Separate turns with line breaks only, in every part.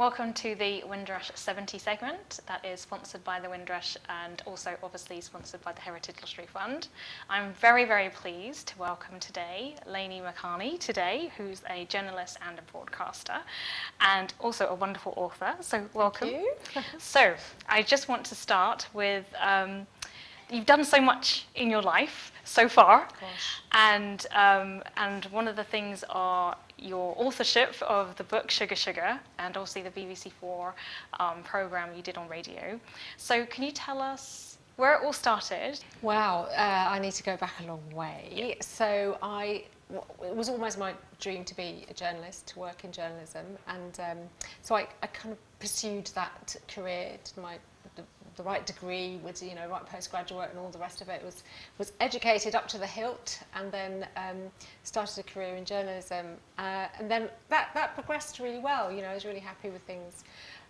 welcome to the Windrush 70 segment that is sponsored by the Windrush and also obviously sponsored by the Heritage Literary Fund. I'm very, very pleased to welcome today Lainy Malkani today, who's a journalist and a broadcaster and also a wonderful author. So welcome.
Thank you.
So I just want to start with, you've done so much in your life so far.
Gosh.
And one of the things are your authorship of the book Sugar Sugar and also the BBC4 programme you did on radio. So can you tell us where it all started?
Wow, I need to go back a long way. So it was almost my dream to be a journalist, to work in journalism, and so I kind of pursued that career to the right degree with right postgraduate and all the rest of it. Was educated up to the hilt, and then started a career in journalism, and then that progressed really well. I was really happy with things,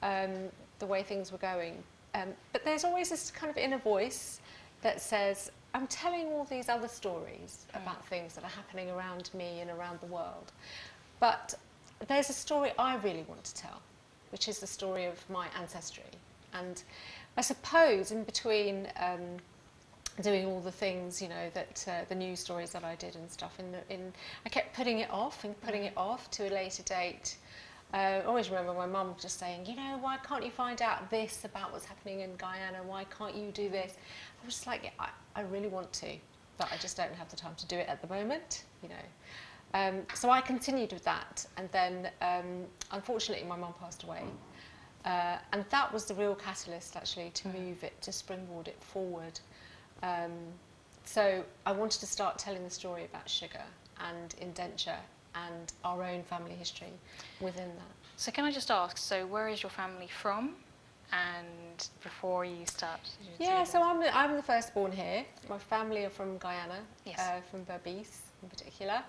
the way things were going. But there's always this kind of inner voice that says, I'm telling all these other stories about things that are happening around me and around the world. But there's a story I really want to tell, which is the story of my ancestry. And I suppose in between doing all the things, that the news stories that I did and stuff, I kept putting it off and putting it off to a later date. I always remember my mum just saying, why can't you find out this about what's happening in Guyana? Why can't you do this? I was just like, I really want to, but I just don't have the time to do it at the moment, So I continued with that, and then unfortunately my mum passed away. And that was the real catalyst, actually, to move it, to springboard it forward. So I wanted to start telling the story about sugar and indenture and our own family history within that.
So can I just ask, so where is your family from? And before you start...
Yeah, so I'm the firstborn here. My family are from Guyana,
yes.
From Berbice in particular.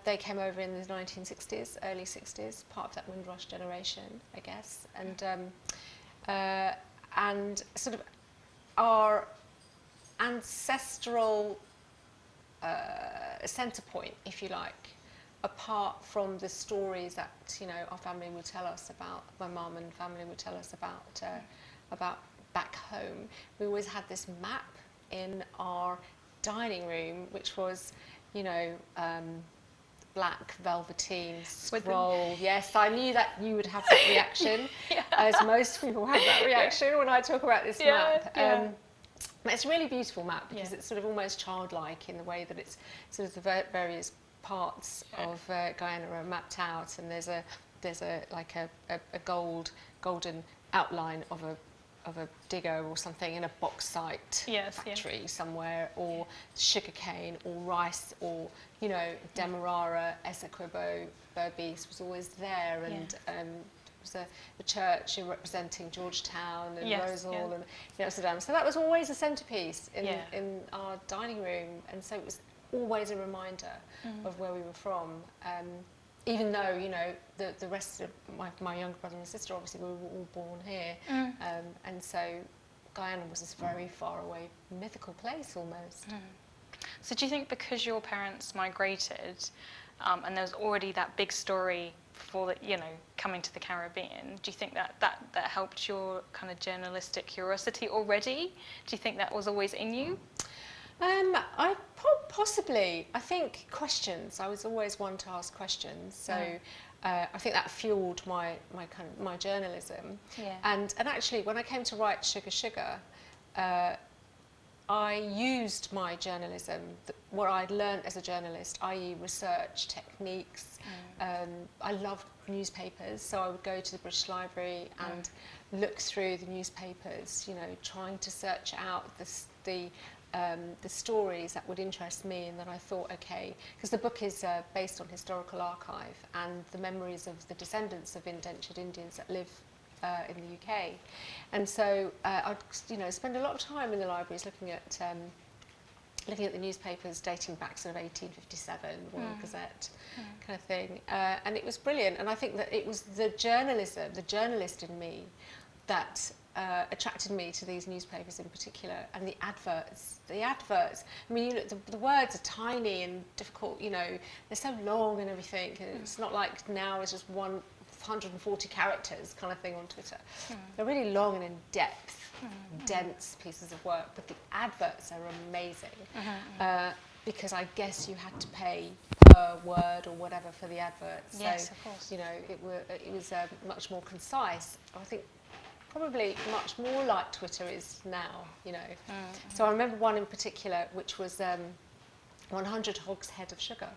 They came over in the 1960s, early 60s, part of that Windrush generation, I guess. And sort of our ancestral centre point, if you like, apart from the stories that our family would tell us about, my mum and family would tell us about back home. We always had this map in our dining room, which was black velveteen scroll. Yes, I knew that you would have that reaction, as most people have that reaction when I talk about this map. It's a really beautiful map because it's sort of almost childlike in the way that it's sort of the various parts of Guyana are mapped out, and there's a golden outline of a digger or something in a bauxite factory somewhere, or sugarcane or rice, or Demerara, Essequibo, Berbice was always there, and there was a church representing Georgetown and Rosal and Amsterdam. So that was always a centrepiece in our dining room, and so it was always a reminder of where we were from. Even though the rest of my younger brother and sister, obviously we were all born here, and so Guyana was this very far away mythical place almost.
So do you think because your parents migrated and there was already that big story before that, coming to the Caribbean, do you think that helped your kind of journalistic curiosity already? Do you think that was always in you?
Possibly. I think questions. I was always one to ask questions, so I think that fueled my journalism. And actually, when I came to write Sugar Sugar, I used my journalism, what I'd learned as a journalist, i.e. research techniques. I loved newspapers, so I would go to the British Library and look through the newspapers, trying to search out the stories that would interest me, and then I thought, okay, because the book is based on historical archive and the memories of the descendants of indentured Indians that live in the UK, and so I'd spend a lot of time in the libraries looking at the newspapers dating back sort of 1857, Royal Gazette kind of thing, and it was brilliant. And I think that it was the journalist in me that attracted me to these newspapers in particular, and the adverts. I mean, the words are tiny and difficult, they're so long and everything, and it's not like now it's just one 140 characters kind of thing on Twitter. They're really long and in-depth, dense pieces of work, but the adverts are amazing. Because I guess you had to pay per word or whatever for the adverts.
Yes,
so,
of course.
You know, it was much more concise. I think probably much more like Twitter is now, you know. So I remember one in particular, which was 100 hogshead of sugar,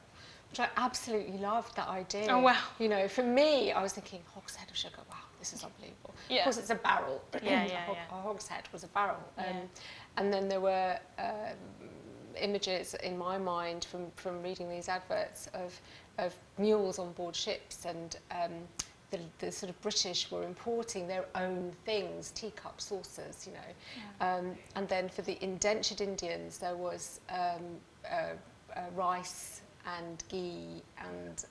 which I absolutely loved that idea.
Oh, wow.
You know, for me, I was thinking, hogshead of sugar, wow, this is unbelievable.
Yeah.
Of course, it's a barrel.
A
A hogshead was a barrel.
Yeah.
And then there were images in my mind from reading these adverts of mules on board ships, and the sort of British were importing their own things, teacups, saucers, you know. And then for the indentured Indians, there was rice and ghee and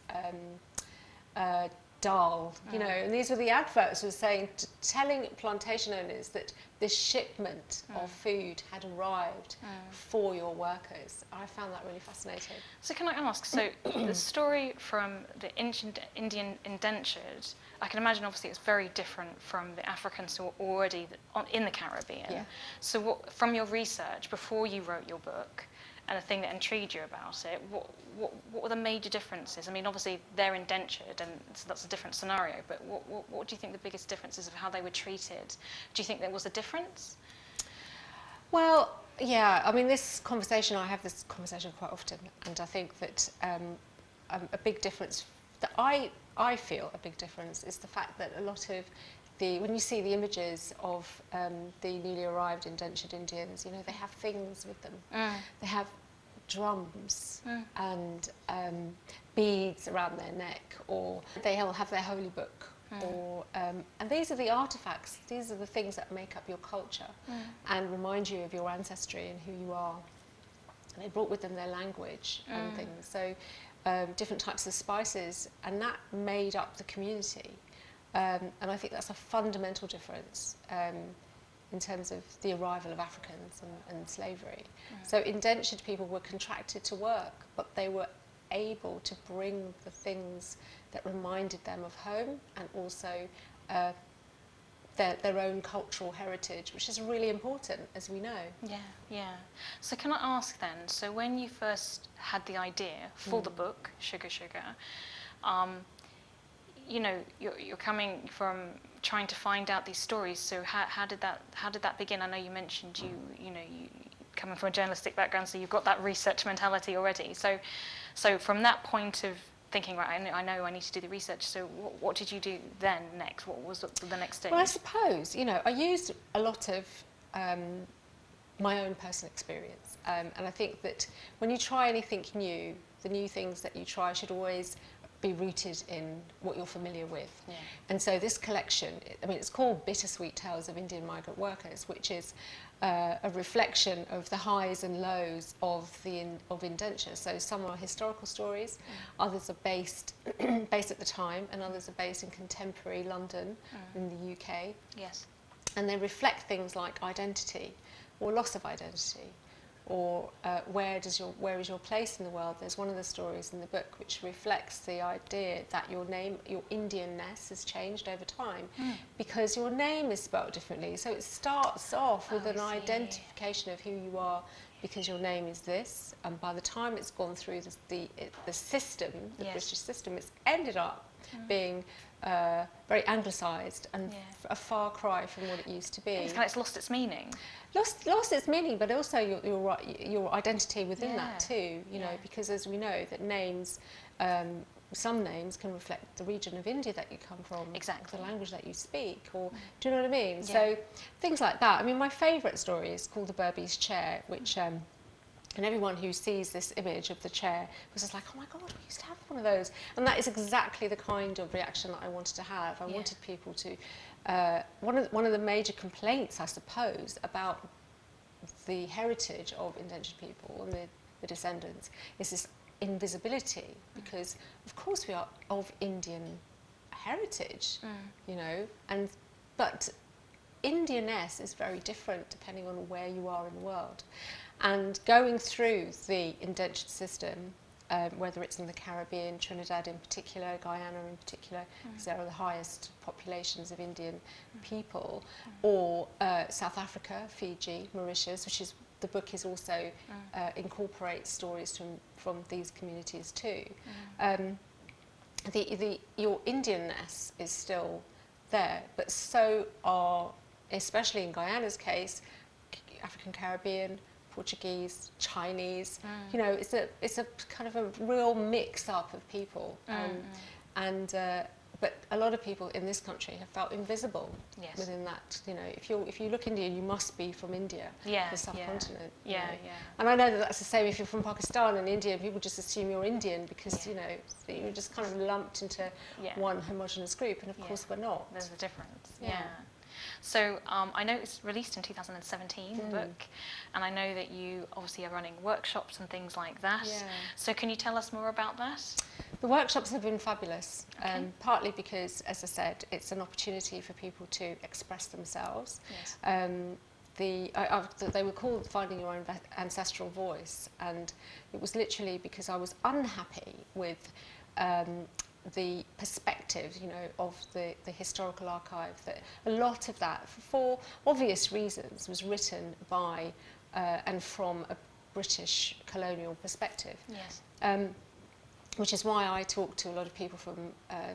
dal, you know. And these were the adverts were saying, telling plantation owners that this shipment of food had arrived for your workers. I found that really fascinating.
So can I ask, so the story from the Indian indentured, I can imagine obviously it's very different from the Africans who are already in the Caribbean.
Yeah.
So what, from your research, before you wrote your book, and the thing that intrigued you about it, what were the major differences? I mean, obviously they're indentured, and so that's a different scenario, but what do you think the biggest differences of how they were treated? Do you think there was a difference?
Well, yeah, I mean, I have this conversation quite often, and I think that a big difference, that I feel a big difference, is the fact that a lot of when you see the images of the newly arrived indentured Indians, you know, they have things with them. They have drums and beads around their neck, or they'll have their holy book. Or, and these are the artifacts, these are the things that make up your culture and remind you of your ancestry and who you are. And they brought with them their language and things. So different types of spices, and that made up the community. And I think that's a fundamental difference in terms of the arrival of Africans and slavery. So indentured people were contracted to work, but they were able to bring the things that reminded them of home, and also their own cultural heritage, which is really important, as we know.
Yeah. So can I ask then, so when you first had the idea for the book, Sugar, you know, you're coming from trying to find out these stories. So how did that begin? I know you mentioned you coming from a journalistic background, so you've got that research mentality already. So from that point of thinking, right, I know I need to do the research. So what did you do then next? What was the next stage?
Well, I suppose, you know, I used a lot of my own personal experience, and I think that when you try anything new, the new things that you try should always be rooted in what you're familiar with.
Yeah.
And so this collection, I mean, it's called Bittersweet Tales of Indian Migrant Workers, which is a reflection of the highs and lows of indenture. So some are historical stories, others are based at the time, and others are based in contemporary London in the UK.
Yes.
And they reflect things like identity or loss of identity, or where is your place in the world. There's one of the stories in the book which reflects the idea that your name, your Indianness, has changed over time because your name is spelled differently. So it starts off with an identification of who you are because your name is this, and by the time it's gone through the system, the British system, it's ended up being very anglicised and a far cry from what it used to be.
It's lost its meaning.
Lost its meaning, but also your identity within that too. You know, because as we know, that names, some names can reflect the region of India that you come from, the language that you speak, or do you know what I mean? Yeah. So things like that. I mean, my favourite story is called the Berbice chair, which. And everyone who sees this image of the chair was just like, oh my God, we used to have one of those. And that is exactly the kind of reaction that I wanted to have. I wanted people to... one of the major complaints, I suppose, about the heritage of indentured people and the descendants is this invisibility, because of course we are of Indian heritage, you know, but Indianness is very different depending on where you are in the world. And going through the indentured system whether it's in the Caribbean, Trinidad in particular, Guyana in particular, because there are the highest populations of Indian people, or South Africa, Fiji, Mauritius, which is the book is also incorporates stories from these communities too. Your Indianness is still there, but so are, especially in Guyana's case, African Caribbean, Portuguese, Chinese. You know, it's a kind of a real mix up of people, but a lot of people in this country have felt invisible within that. You know, if you look Indian, you must be from India, the subcontinent.
Yeah.
And I know that that's the same if you're from Pakistan and India. People just assume you're Indian because you know you're just kind of lumped into one homogenous group, and of course we're not.
There's a difference. Yeah. So I know it's released in 2017, the book, and I know that you obviously are running workshops and things like that. Yeah. So can you tell us more about that?
The workshops have been fabulous, partly because, as I said, it's an opportunity for people to express themselves. Yes. They were called Finding Your Own Ancestral Voice, and it was literally because I was unhappy with the perspective, you know, of the historical archive, that a lot of that, for obvious reasons, was written by and from a British colonial perspective. Yes. Which is why I talk to a lot of people from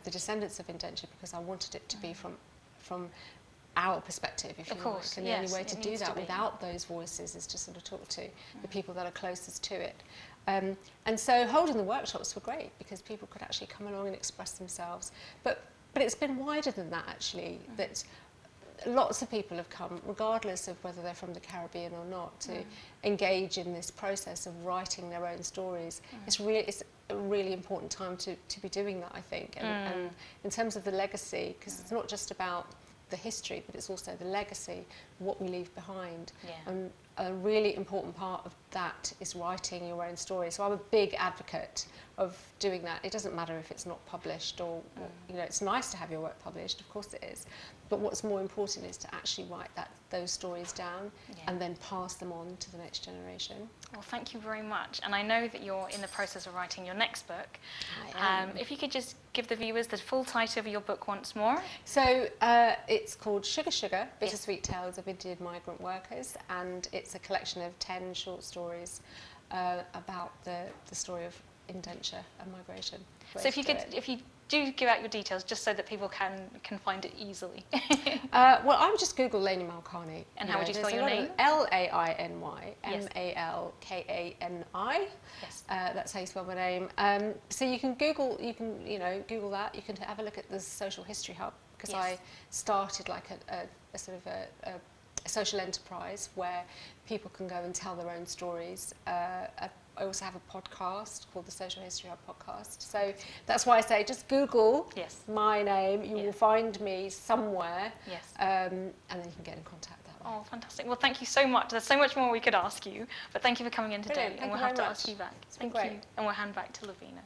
the descendants of indenture, because I wanted it to be from our perspective, if you like. And the only way to do that without those voices is to sort of talk to the people that are closest to it. And so holding the workshops were great because people could actually come along and express themselves. But it's been wider than that, actually, that lots of people have come, regardless of whether they're from the Caribbean or not, to engage in this process of writing their own stories. It's a really important time to be doing that, I think. And in terms of the legacy, because it's not just about the history, but it's also the legacy, what we leave behind. And a really important part of that is writing your own story. So I'm a big advocate of doing that. It doesn't matter if it's not published or you know, it's nice to have your work published, of course it is. But what's more important is to actually write those stories down and then pass them on to the next generation.
Well, thank you very much. And I know that you're in the process of writing your next book. If you could just give the viewers the full title of your book once more.
So it's called Sugar Sugar, Bittersweet Tales of Indian Migrant Workers, and it's a collection of 10 short stories about the story of indenture and migration.
So if you do give out your details, just so that people can find it easily.
Well, I would just Google Lainy Malkani.
And how would you spell your name?
Lainy, Malkani. Yes. That's how you spell my name. So you can Google that. You can have a look at the Social History Hub, because I started like a sort of a social enterprise where people can go and tell their own stories. I also have a podcast called the Social History Hub podcast. So that's why I say just Google my name. You will find me somewhere. Yes. And then you can get in contact that way.
Oh, fantastic. Well, thank you so much. There's so much more we could ask you, but thank you for coming in today.
Brilliant.
And we'll have to ask you back.
Thank you.
And we'll hand back to Lavina.